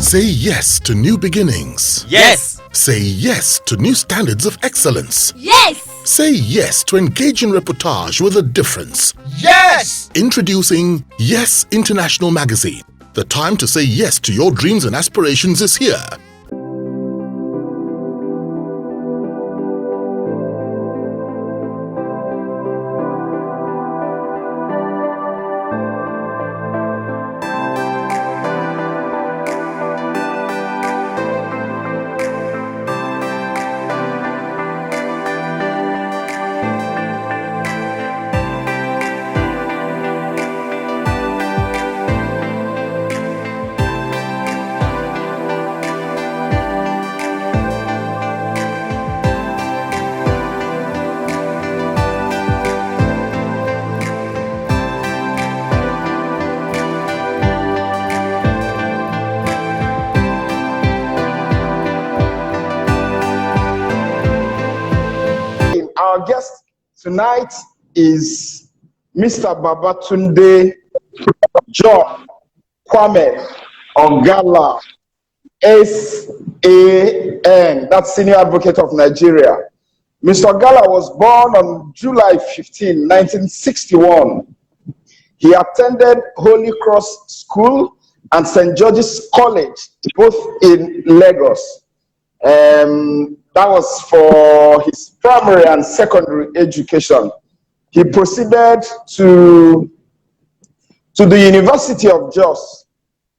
Say yes to new beginnings. Yes. Say yes to new standards of excellence. Yes. Say yes to engaging reportage with a difference. Yes. Introducing Yes International Magazine. The time to say yes to your dreams and aspirations is here. Our guest tonight is Mr. Babatunde John Kwame Ogala, SAN, that's Senior Advocate of Nigeria. Mr. Ogala was born on July 15, 1961. He attended Holy Cross School and St. George's College, both in Lagos. That was for his primary and secondary education. He proceeded to the University of Jos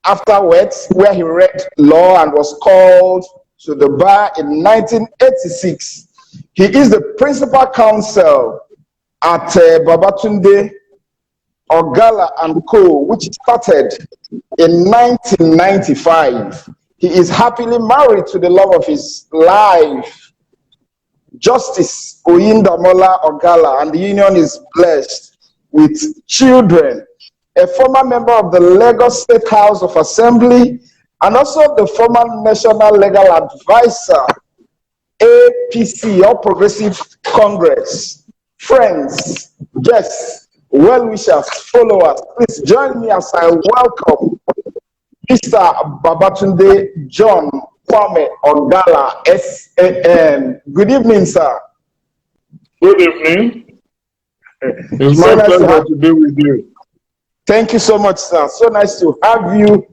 afterwards, where he read law and was called to the bar in 1986. He is the principal counsel at Babatunde, Ogala and Co., which started in 1995. He is happily married to the love of his life, Justice Oyindamola Ogala, and the union is blessed with children. A former member of the Lagos State House of Assembly and also the former National Legal Advisor, APC, All Progressive Congress. Friends, guests, well-wishers, followers, please join me as I welcome Mr. Babatunde John Kwame Ogala, SAN. Good evening, sir. Good evening. It's my pleasure to be with you. Thank you so much, sir. So nice to have you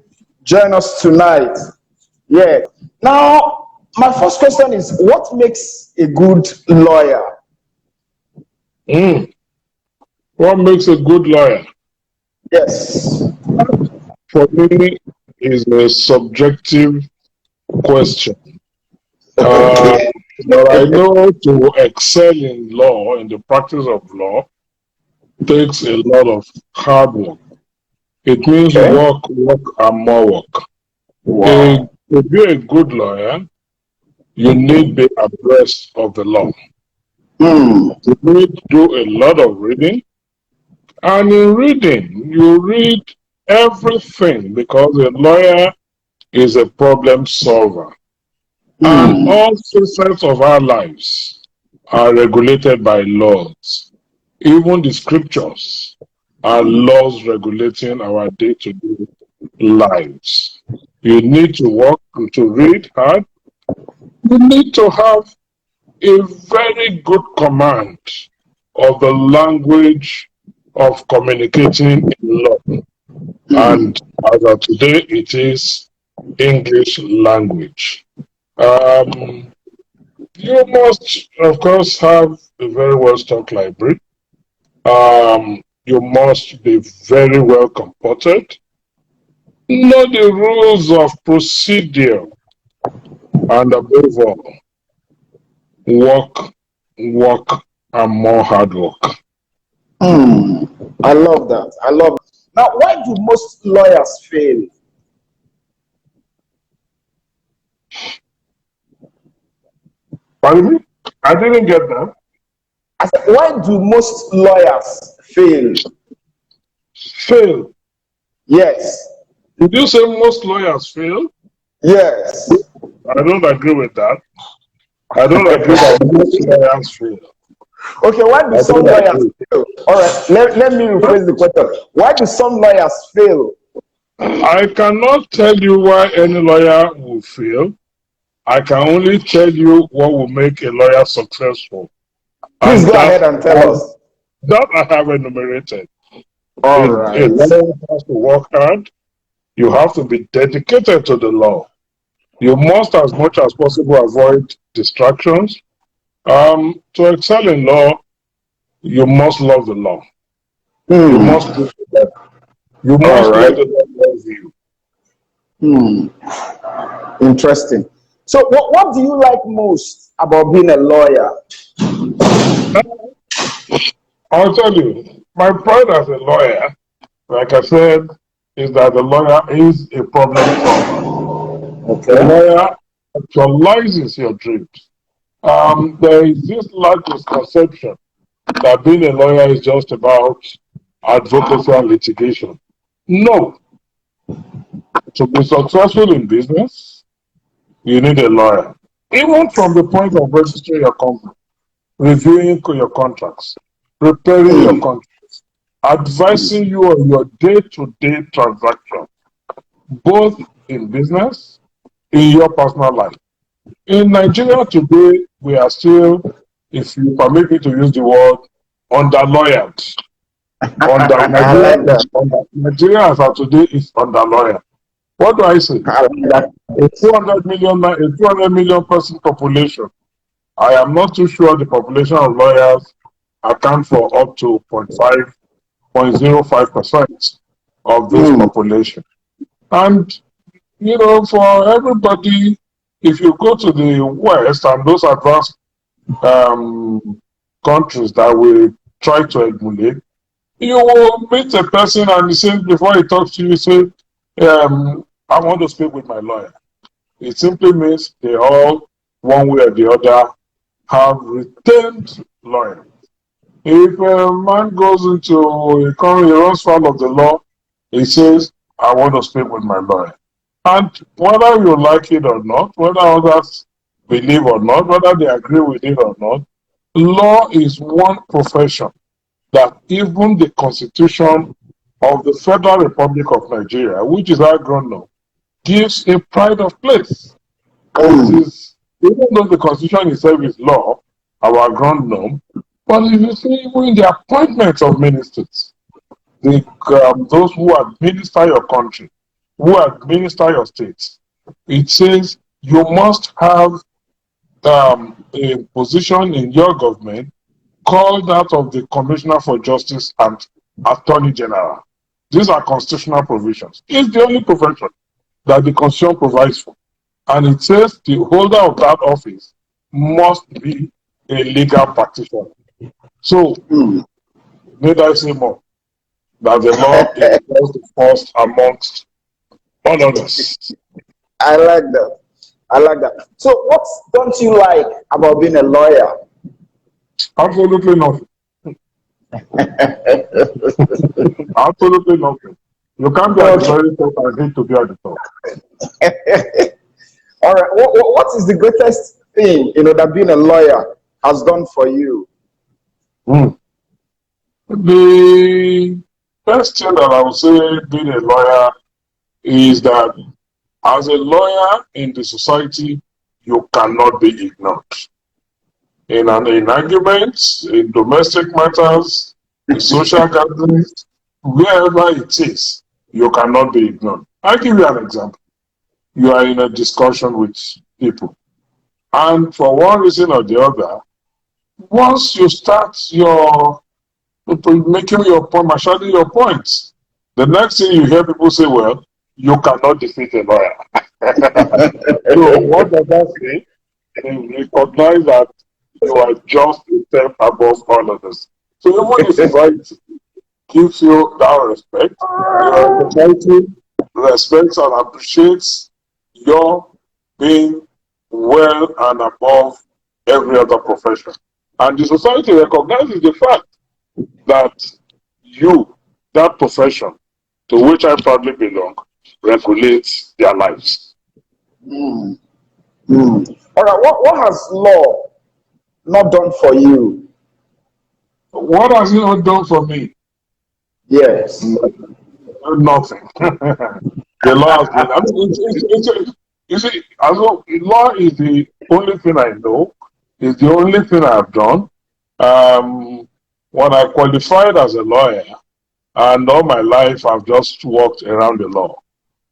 join us tonight. Yeah. Now, my first question is, what makes a good lawyer? What makes a good lawyer? Yes. For me, is a subjective question. But I know to excel in law, in the practice of law, takes a lot of hard work. It means work, and more work. Wow. To be a good lawyer, you need to be abreast of the law. You need to do a lot of reading. And in reading, you read everything, because a lawyer is a problem solver. And all facets of our lives are regulated by laws. Even the scriptures are laws regulating our day-to-day lives. You need to work, to read hard. You need to have a very good command of the language of communicating in law. And as of today, it is English language. You must, of course, have a very well-stocked library. You must be very well comported. Know the rules of procedure. And above all, work, and more hard work. I love that. I love it. Now, why do most lawyers fail? Pardon me? I didn't get that. I said, why do most lawyers fail? Fail? Yes. Did you say most lawyers fail? Yes. I don't agree with that. I don't agree that most lawyers fail. Okay, why do some lawyers fail? All right, let me rephrase the question. Why do some lawyers fail? I cannot tell you why any lawyer will fail. I can only tell you what will make a lawyer successful. Please And go ahead and tell us. that I have enumerated. All A right. lawyer has to work hard. You have to be dedicated to the law. You must, as much as possible, avoid distractions. To excel in law, you must love the law. You must do that. You All must let right. the law love you. Interesting. So, what do you like most about being a lawyer? I'll tell you, my pride as a lawyer, like I said, is that the lawyer is a problem solver. The Okay. lawyer actualizes your dreams. There is this large misconception that being a lawyer is just about advocacy and litigation. No. To be successful in business, you need a lawyer. Even from the point of registering your company, reviewing your contracts, preparing your contracts, advising you on your day-to-day transactions, both in business, in your personal life. In Nigeria today, we are still, if you permit me to use the word, under-lawyered. I like that. Nigeria as of today is under-lawyered. What do I say? I like that. A 200 million person population. I am not too sure the population of lawyers account for up to 0.05% of this population. And, for everybody, if you go to the West and those advanced countries that we try to emulate, you will meet a person and he says, before he talks to you, he say, I want to speak with my lawyer. It simply means they all, one way or the other, have retained lawyers. If a man goes into a economy, he runs foul of the law, he says, I want to speak with my lawyer. And whether you like it or not, whether others believe or not, whether they agree with it or not, law is one profession that even the Constitution of the Federal Republic of Nigeria, which is our ground law, gives a pride of place. It is, even though the Constitution itself is law, our ground norm, but if you see even in the appointments of ministers, those who administer your country, who administer your states, it says you must have a position in your government called that of the Commissioner for Justice and Attorney General. These are constitutional provisions. It's the only profession that the Constitution provides for. And it says the holder of that office must be a legal practitioner. So, need I say more? That the law is just the first amongst all others. I like that. I like that. So, what don't you like about being a lawyer? Absolutely nothing. Absolutely nothing. You can't be at the very top and need to be at the top. All right. What is the greatest thing that being a lawyer has done for you? The best thing that I would say being a lawyer is that as a lawyer in the society, you cannot be ignored. In arguments, in domestic matters, in social gatherings, wherever it is, you cannot be ignored. I'll give you an example. You are in a discussion with people, and for one reason or the other, once you start making your point, marshalling your points, the next thing you hear people say, well, you cannot defeat a lawyer. So what does that say? They recognize that you are just a step above all others. So even the society gives you that respect, the society respects and appreciates your being well and above every other profession. And the society recognizes the fact that you, that profession to which I proudly belong, regulates their lives. All right. What has law not done for you? What has it not done for me? Yes. Nothing. The law has been. I mean, you see, as well, law is the only thing I know. It's the only thing I've done. When I qualified as a lawyer, and all my life I've just walked around the law.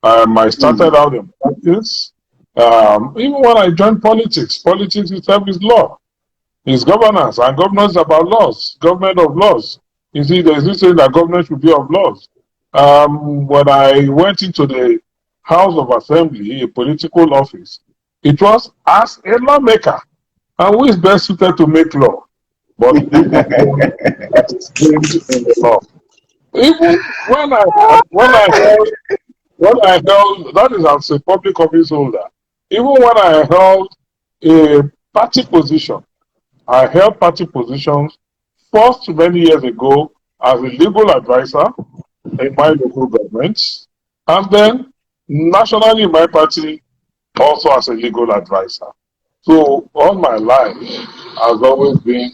I started out in practice. Even when I joined politics itself is law. It's governance, and governance is about laws, government of laws. You see, there's this saying that government should be of laws. When I went into the House of Assembly, a political office, it was as a lawmaker. And who is best suited to make law? But the person that is trained in the law. Even when I held, that is as a public office holder, even when I held a party position, I held party positions first many years ago as a legal advisor in my local government, and then nationally in my party also as a legal advisor. So all my life has always been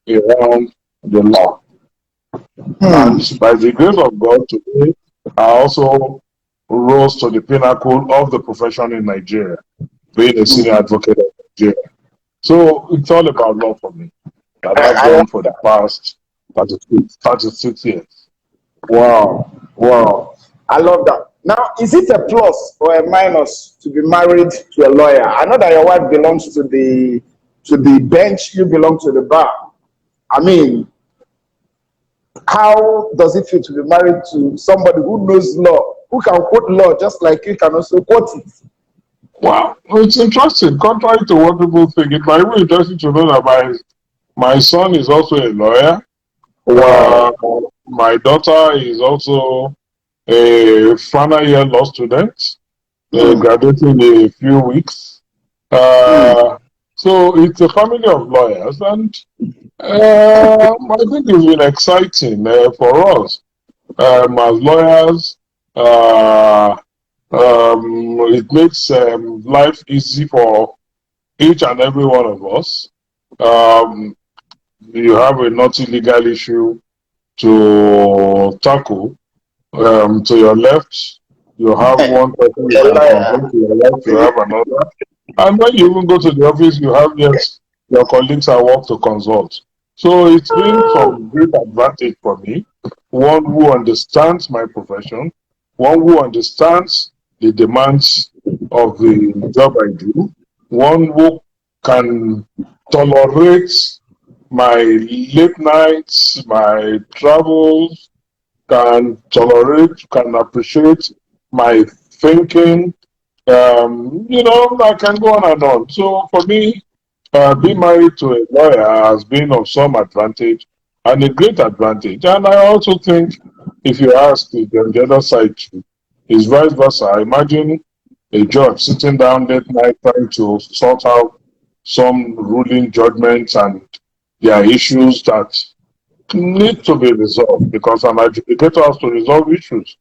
around the law. And by the grace of God today, I also rose to the pinnacle of the profession in Nigeria, being a senior advocate of Nigeria. So it's all about law for me. That I've done for the past 36 years. Wow, wow. I love that. Now, is it a plus or a minus to be married to a lawyer? I know that your wife belongs to the bench, you belong to the bar. I mean, how does it feel to be married to somebody who knows law, who can quote law just like you can also quote it? Wow, it's interesting. Contrary to what people think, it might be interesting to know that my son is also a lawyer. Wow. My daughter is also a final year law student, graduating in a few weeks. So it's a family of lawyers, and I think it's been exciting for us as lawyers. It makes life easy for each and every one of us. You have a naughty legal issue to tackle. To your left, you have one person you can consult, to your left, you have another. And when you even go to the office, you have your colleagues at work to consult. So it's been some great advantage for me. One who understands my profession, one who understands the demands of the job I do, one who can tolerate my late nights, my travels, can tolerate, can appreciate my thinking. I can go on and on. So for me, being married to a lawyer has been of some advantage and a great advantage. And I also think, if you ask the other side too, is vice versa. Imagine a judge sitting down late night trying to sort out some ruling judgments, and there are issues that need to be resolved because an adjudicator has to resolve issues,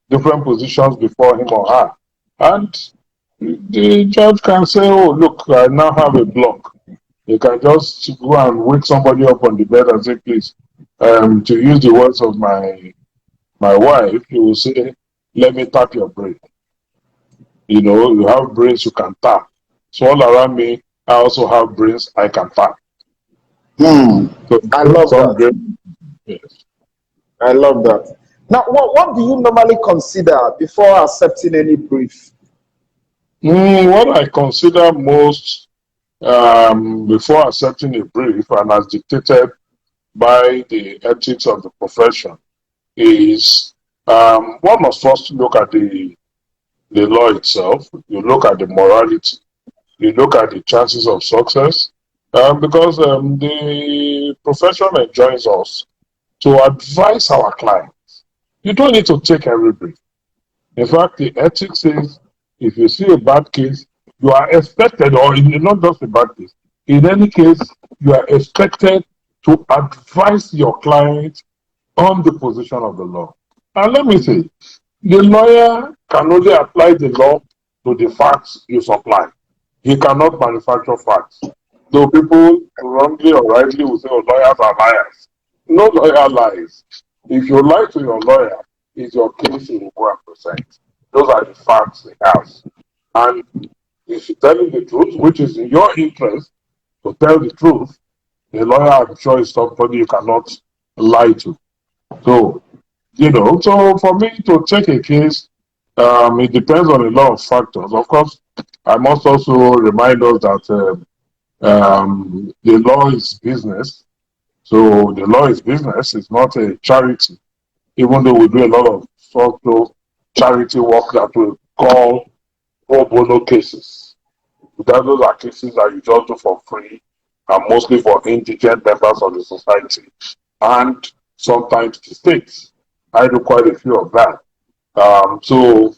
different positions before him or her. And the judge can say, oh, look, I now have a block. You can just go and wake somebody up on the bed and say, please, to use the words of my wife, he will say, let me tap your brain. You have brains you can tap. So all around me, I also have brains I can tap. So I love that. great, yes. I love that. Now, what do you normally consider before accepting any brief? What I consider most before accepting a brief, and as dictated by the ethics of the profession, is one must first look at the law itself. You look at the morality. You look at the chances of success, because the profession enjoins us to advise our clients. You don't need to take every brief. In fact, the ethics says if you see a bad case, you are expected, or not just a bad case, in any case, you are expected to advise your client on the position of the law. And let me say, the lawyer can only apply the law to the facts you supply. He cannot manufacture facts. Though people wrongly or rightly will say, oh, lawyers are liars. No lawyer lies. If you lie to your lawyer, is your case you will go and present. Those are the facts they have. And if you're telling the truth, which is in your interest to tell the truth, a lawyer, I'm sure, is somebody you cannot lie to. So, so for me to take a case, it depends on a lot of factors. Of course, I must also remind us that the law is business. So the law is business. It's not a charity. Even though we do a lot of sort of charity work that we call pro bono cases. Those are cases that you just do for free, and mostly for indigent members of the society and sometimes the states. I do quite a few of that. So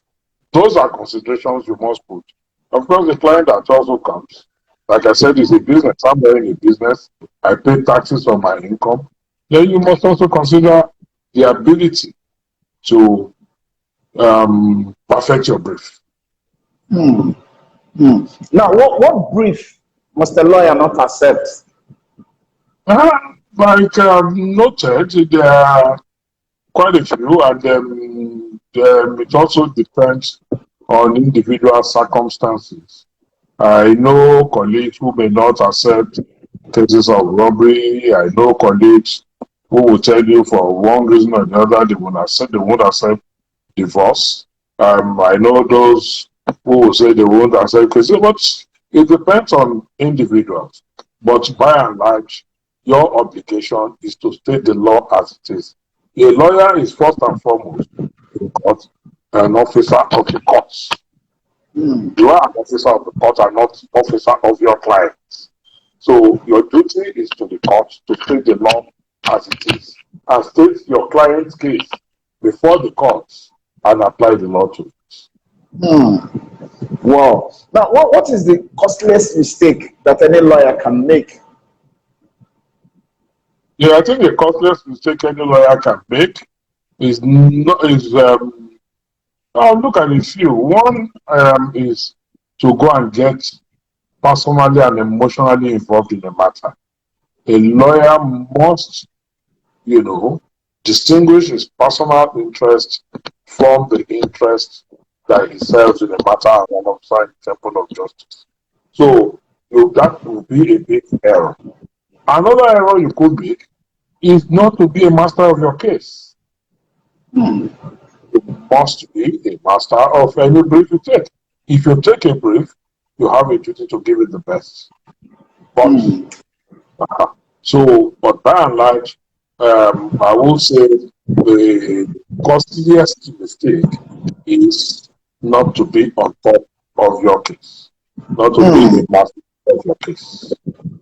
those are considerations you must put. Of course, the client that also comes, like I said, is a business. I'm running a business. I pay taxes on my income. Then you must also consider the ability to perfect your brief. Hmm. Now, what brief must a lawyer not accept? Like noted, there are quite a few, and it also depends on individual circumstances. I know colleagues who may not accept cases of robbery. I know colleagues who will tell you for one reason or the other they won't accept divorce. I know those who will say they won't accept cases, but it depends on individuals. But by and large, your obligation is to state the law as it is. A lawyer is first and foremost in court an officer of the courts. You are an officer of the court and not officer of your clients. So your duty is to the court to state the law as it is and state your client's case before the courts and apply the law to it. Wow. Now, what is the costless mistake that any lawyer can make? Yeah, I think the costless mistake any lawyer can make is look at a few. One is to go and get personally and emotionally involved in a matter. A lawyer must, distinguish his personal interest from the interest that he serves in a matter alongside the temple of justice. So that will be a big error. Another error you could make is not to be a master of your case. You must be a master of any brief you take. If you take a brief, you have a duty to give it the best. But but by and large, I will say the costliest mistake is not to be on top of your case, not to be the master of your case.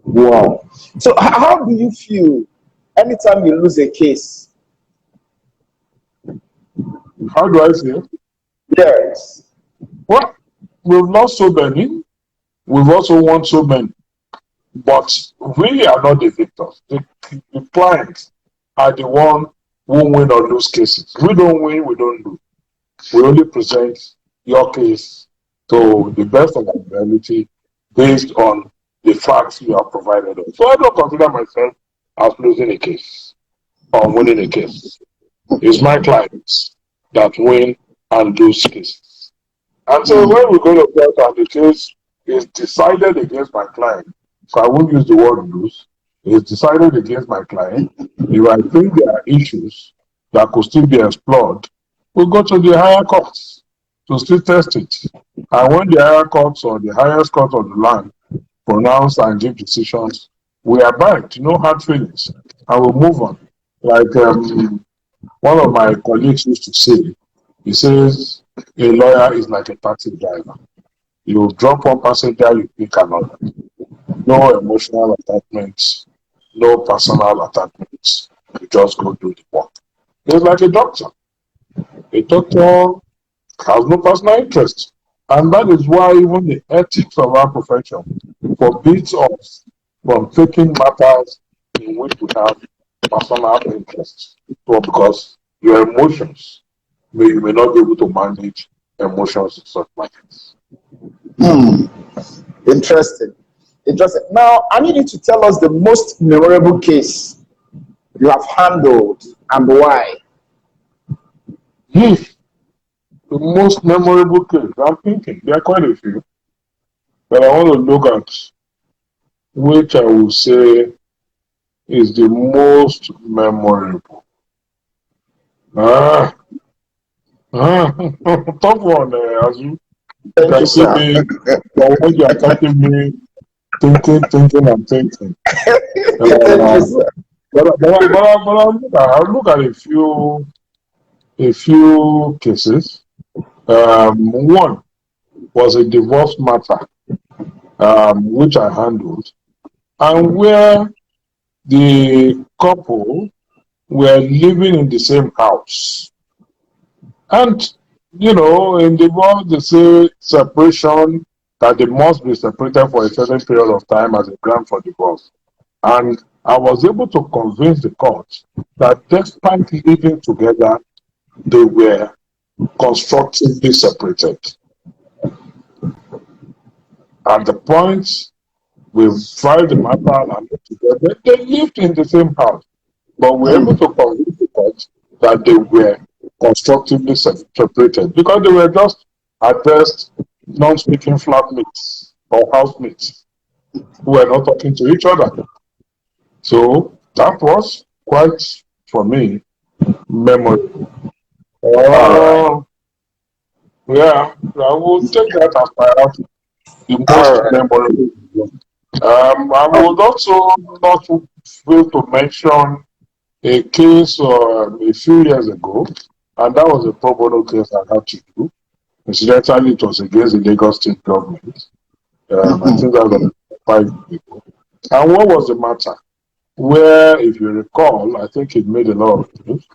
Wow. So how do you feel anytime you lose a case? How do I say? Yes. Well, we've lost so many, we've also won so many, but we are not the victors. The clients are the one who win or lose cases. We don't win, we don't lose. We only present your case to the best of our ability based on the facts you have provided us. So I don't consider myself as losing a case or winning a case. It's my clients that win and lose cases. And so when we go to court and the case is decided against my client, so I won't use the word lose, it's decided against my client. If I think there are issues that could still be explored, we'll go to the higher courts to still test it. And when the higher courts or the highest court of the land pronounce and give decisions, we abide, no hard feelings, and we'll move on. Like one of my colleagues used to say, he says, a lawyer is like a taxi driver. You drop one passenger, you pick another. No emotional attachments, no personal attachments. You just go do the work. It's like a doctor. A doctor has no personal interest. And that is why even the ethics of our profession forbids us from taking matters in which we have personal interests. So because your emotions, you may not be able to manage emotions in such matters. Interesting. Interesting. Now, I need you to tell us the most memorable case you have handled and why. The most memorable case, I'm thinking, there are quite a few, but I want to look at which I will say is the most memorable. Ah, tough one, as you Thank can you, see sir. me, but when you are talking me, thinking, and thinking. Thank you, Uh, sir. I'll look at a few cases. One was a divorce matter, which I handled, and where the couple were living in the same house. And, in divorce, they say separation, that they must be separated for a certain period of time as a ground for divorce. And I was able to convince the court that despite living together, they were constructively separated. At the point we filed the matter and lived together, they lived in the same house, but we were able to convince the court that they were constructively separated because they were just at best non-speaking flatmates or housemates who were not talking to each other. So that was quite, for me, memorable. All right. Yeah, I will take that as my the All most right. memorable one. I would also not fail to mention a case a few years ago, and that was a pro bono case I had to do. Incidentally, it was against the Lagos state government. I think that was 5 years ago. And what was the matter? Where, if you recall, I think it made a lot of news.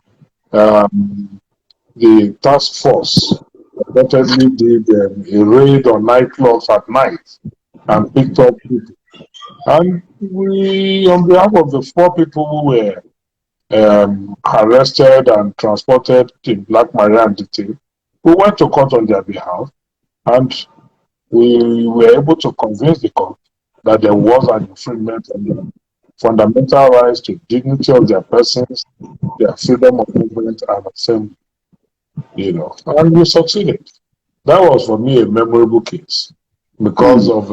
The task force reportedly did a raid on nightclubs at night and picked up people. And we, on behalf of the 4 people who were arrested and transported to Black Maria and detained, we went to court on their behalf, and we were able to convince the court that there was an infringement on their fundamental rights to dignity of their persons, their freedom of movement and assembly, and we succeeded. That was for me a memorable case because of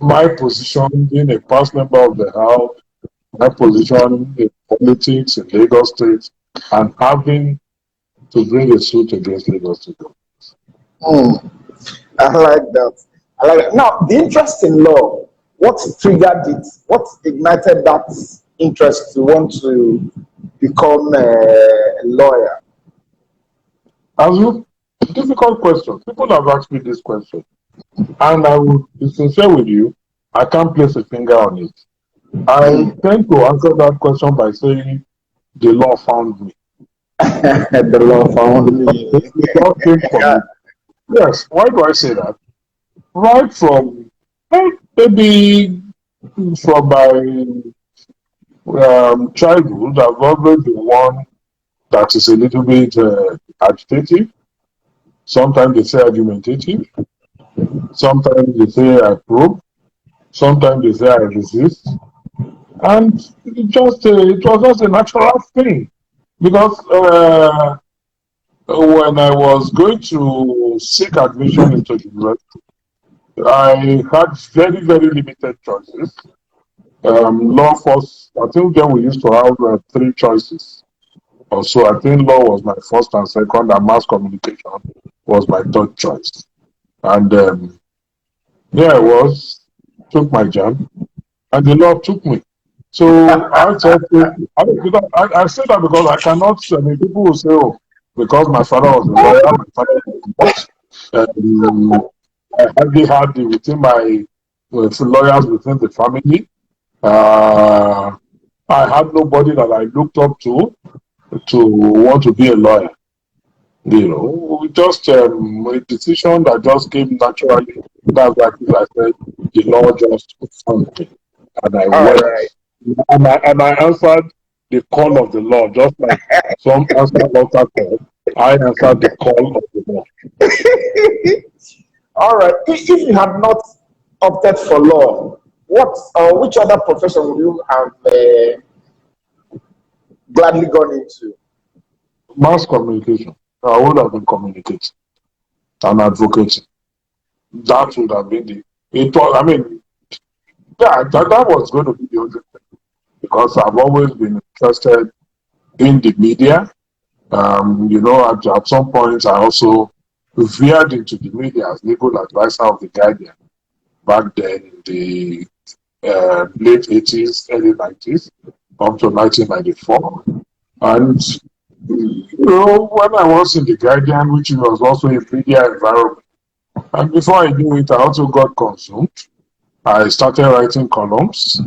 my position being a past member of the House, my position in politics in Lagos State, and having to bring a suit against Lagos State. Mm, I like that. I like it. Now, the interest in law, what triggered it? What ignited that interest to want to become a lawyer? Azu, difficult question. People have asked me this question, and I will be sincere with you. I can't place a finger on it. I tend to answer that question by saying the law found me. The law found me. The law came for me. Yes. Why do I say that? Right from maybe from my childhood, I've always been one that is a little bit agitative. Sometimes they say argumentative. Sometimes they say I probe. Sometimes they say I resist. And it was just a natural thing. Because when I was going to seek admission into the university, I had very, very limited choices. Law first, I think then we used to have 3 choices. Also, I think law was my first and second, and mass communication was my third choice. And there I was, took my jam, and the law took me. So I thought, I say that because I cannot, people will say, oh, because my father was a lawyer, my father was not. I hardly had within my lawyers within the family. I had nobody that I looked up to want to be a lawyer. Just a decision that just came naturally. That's why I said the law just found me, and I All went, right. and I answered the call of the law, just like some answer altar call. I answered the call of the law. All right. If you had not opted for law, what or which other profession would you have gladly gone into? Mass communication. I would have been communicating and advocating. That would have been the. It was. I mean, yeah, that was going to be the only thing because I've always been interested in the media. At some point, I also veered into the media as legal advisor of the Guardian back then in the late 80s, early 90s, up to 1994. And, when I was in the Guardian, which was also a media environment, and before I knew it, I also got consumed. I started writing columns.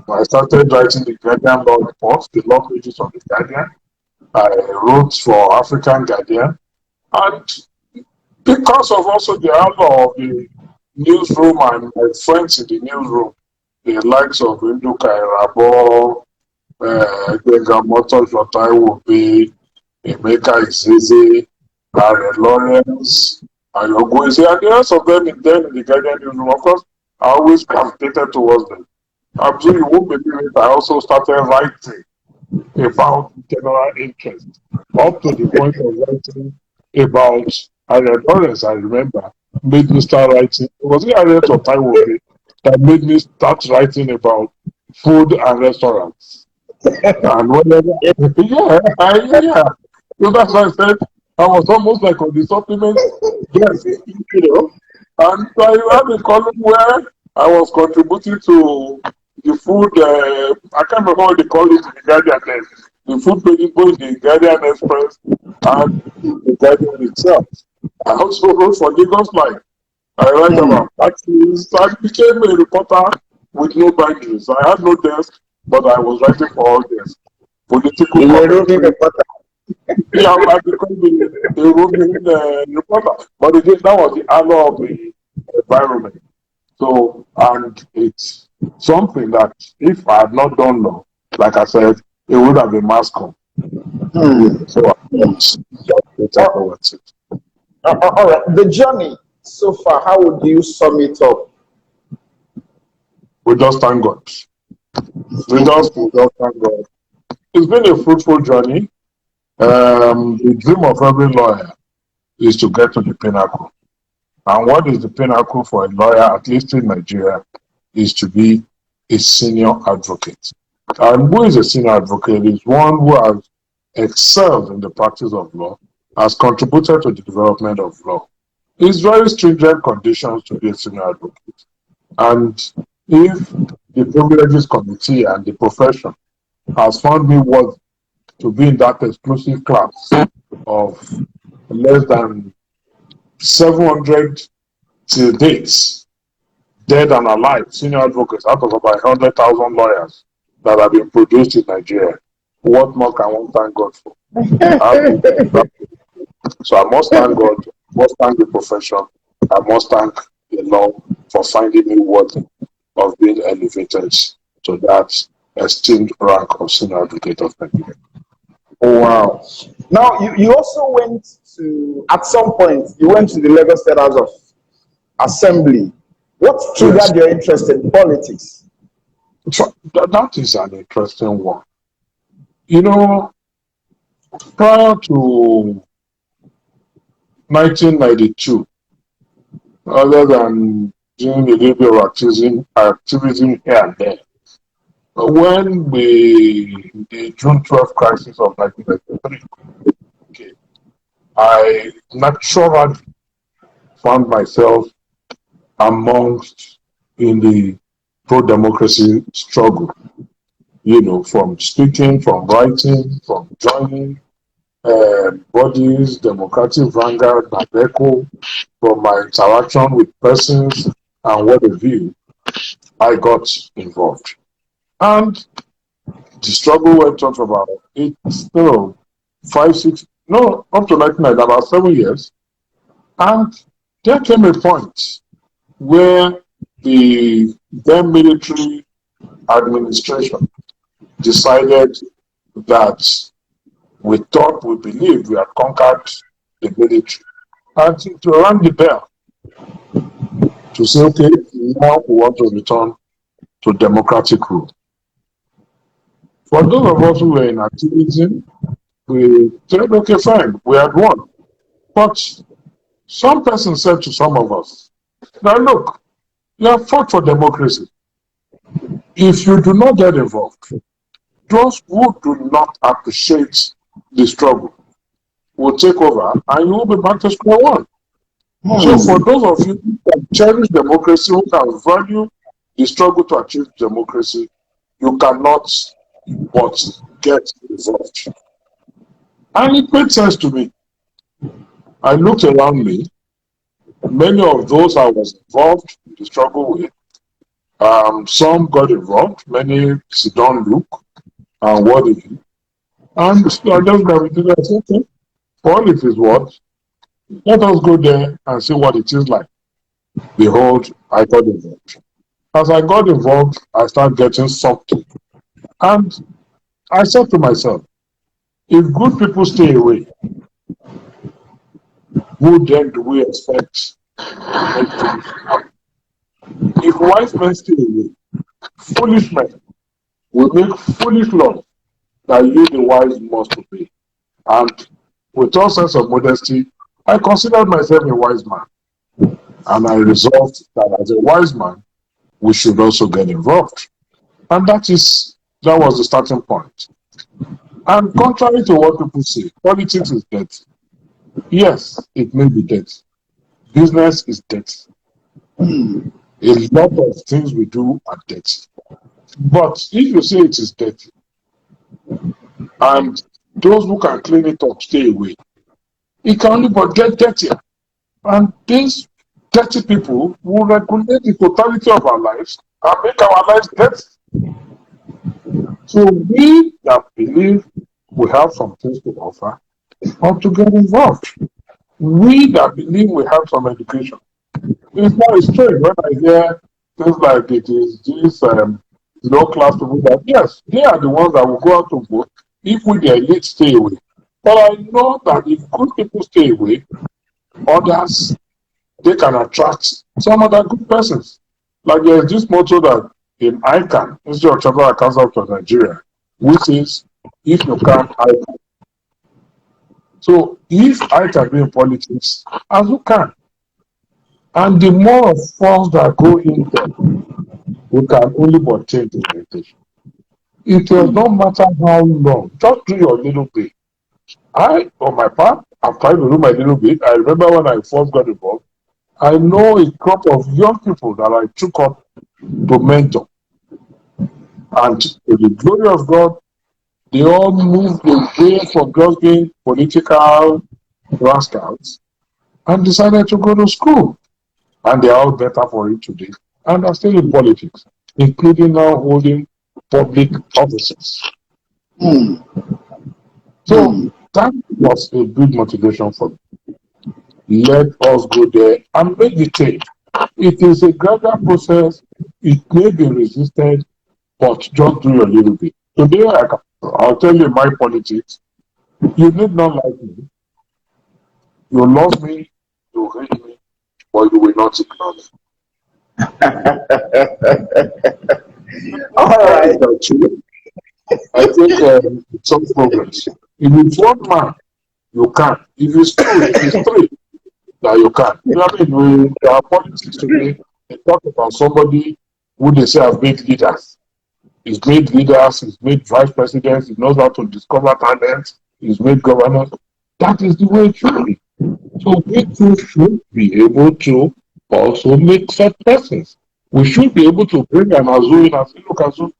I started writing the Guardian Law Reports, the law pages of the Guardian. I wrote for African Guardian. And because of also the honor of the newsroom and my friends in the newsroom, the likes of Indu Kairabo, Gbenga Motors, Taiwo Bay, Emeka Izeze, Larry Lawrence, and Ogwese, and the rest of them in the Guardian newsroom. Of course, I always gravitated towards them. Absolutely, you won't believe it. I also started writing about general interest, up to the point of writing about Harriet Lawrence, I remember, made me start writing. It was Harriet or Taiwo that made me start writing about food and restaurants. And whenever, yeah. So that's why I said I was almost like on the supplement, yes, And so I had a column where I was contributing to the food, I can't remember what they call it in the Guardian then, the food page, both the Guardian Express and the Guardian itself. I also wrote for Lagos Life. I write about taxes. I became a reporter with no boundaries. I had no desk, but I was writing for all desks. Political commentary. Yeah, I became a roving reporter. But again, that was the honor of the environment. So, and it's something that if I had not done law, like I said, it would have been mass com. So I just towards it. All right. The journey so far, how would you sum it up? We just thank God. We just thank God. It's been a fruitful journey. The dream of every lawyer is to get to the pinnacle. And what is the pinnacle for a lawyer, at least in Nigeria, is to be a senior advocate. And who is a senior advocate is one who has excelled in the practice of law, has contributed to the development of law. It's very stringent conditions to be a senior advocate. And if the privileges committee and the profession has found me worthy to be in that exclusive class of less than 700 till dates, dead and alive, senior advocates out of about 100,000 lawyers that have been produced in Nigeria. What more can one thank God for? So I must thank God, I must thank the profession, I must thank the law for finding me worthy of being elevated to that esteemed rank of senior advocate of Nigeria. Oh, wow. Now, you also went to, at some point, you went to the Lagos State House of Assembly. What triggered your interest in politics? That is an interesting one. You know, prior to 1992, other than doing a little bit of activism here and there, when the June 12th crisis of 1993, I naturally found myself amongst in the pro-democracy struggle. From speaking, from writing, from joining bodies, Democratic Vanguard, Nadeco, from my interaction with persons and what have you, I got involved. And the struggle went on for about up to 1999, about 7 years. And there came a point where the then military administration decided that we believed we had conquered the military. And to rang the bell to say, okay, now we want to return to democratic rule. For those of us who were in activism, we said, okay, fine, we had won. But some person said to some of us, now look, you have fought for democracy. If you do not get involved, those who do not appreciate the struggle will take over and you will be back to square one. So for those of you who can cherish democracy, who can value the struggle to achieve democracy, you cannot but get involved. And it made sense to me. I looked around me, many of those I was involved in the struggle with, some got involved, many sit down look and what it is. And so I just gravitated and said, okay, all it is what, let us go there and see what it is like. Behold, I got involved. As I got involved, I started getting sucked in. And I said to myself, if good people stay away, who then do we expect to make things happen? If wise men stay away, foolish men will make foolish laws that you, the wise, must obey. And with all sense of modesty, I considered myself a wise man. And I resolved that as a wise man, we should also get involved. And that was the starting point. And contrary to what people say, politics is dead. Yes, it may be dead. Business is dead. A lot of things we do are dead. But if you say it is dead, and those who can clean it up stay away, it can only but get dirtier. And these dirty people will regulate the totality of our lives and make our lives dirty. So we that believe we have some things to offer ought to get involved. We that believe we have some education. It's not strange when I hear things like it is these low class people that, yes, they are the ones that will go out to vote if we the elite stay away. But I know that if good people stay away, others, they can attract some other good persons. Like there's this motto that in ICANN, Institute of Chartered Accountants of Nigeria, which is, if you can, I can. So if I can be in politics, as you can. And the more of us that go in there, we can only but change the orientation. It does not matter how long, just do your little bit. I, on my part, I've tried to do my little bit. I remember when I first got involved, I know a crop of young people that I took up to mentor. And to the glory of God, they all moved away from just being political rascals and decided to go to school. And they are all better for it today. And are still in politics, including now holding public offices. So that was a big motivation for me. Let us go there and make the change. It is a gradual process. It may be resisted, but just do your little bit. Today, I'll tell you my politics. You need not like me. You love me, you hate me, but you will not ignore me. All right. I think it's some progress. If it's one man, you can. If it's two, if it's three, that you can. You know what I mean? We our politics today, they talk about somebody who they say have made leaders. He's made leaders, he's made vice presidents, he knows how to discover talents, he's made governors. That is the way it should be. So we too should be able to also make such persons. We should be able to bring an Azu in and say, look, Azu,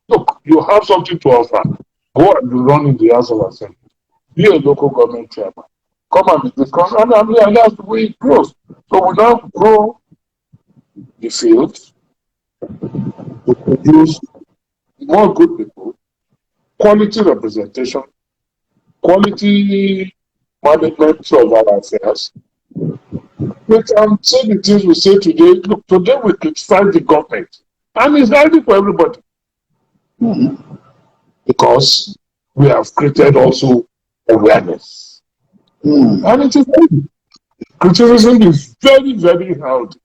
look, you have something to offer. Go and run in the House of Assembly. Be a local government chairman. Come and be discussed. And that's the way it grows. So we now grow the field to produce more good people, quality representation, quality management of our affairs. We can say the things we say today. Look, today we criticize the government. And it's healthy for everybody. Because we have created also awareness. And it is healthy. Criticism is very, very healthy.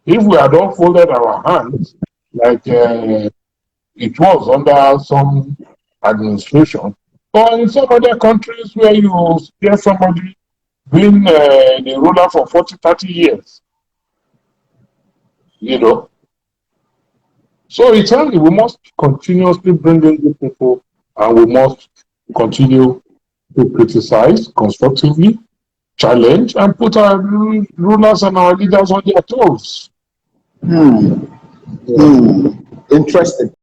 If we had all folded our hands, like it was under some administration, Or in some other countries where you get somebody being the ruler for 40, 30 years. You know. So it's only we must continuously bring in good people, and we must continue to criticize constructively, challenge, and put our rulers and our leaders on their toes. Interesting.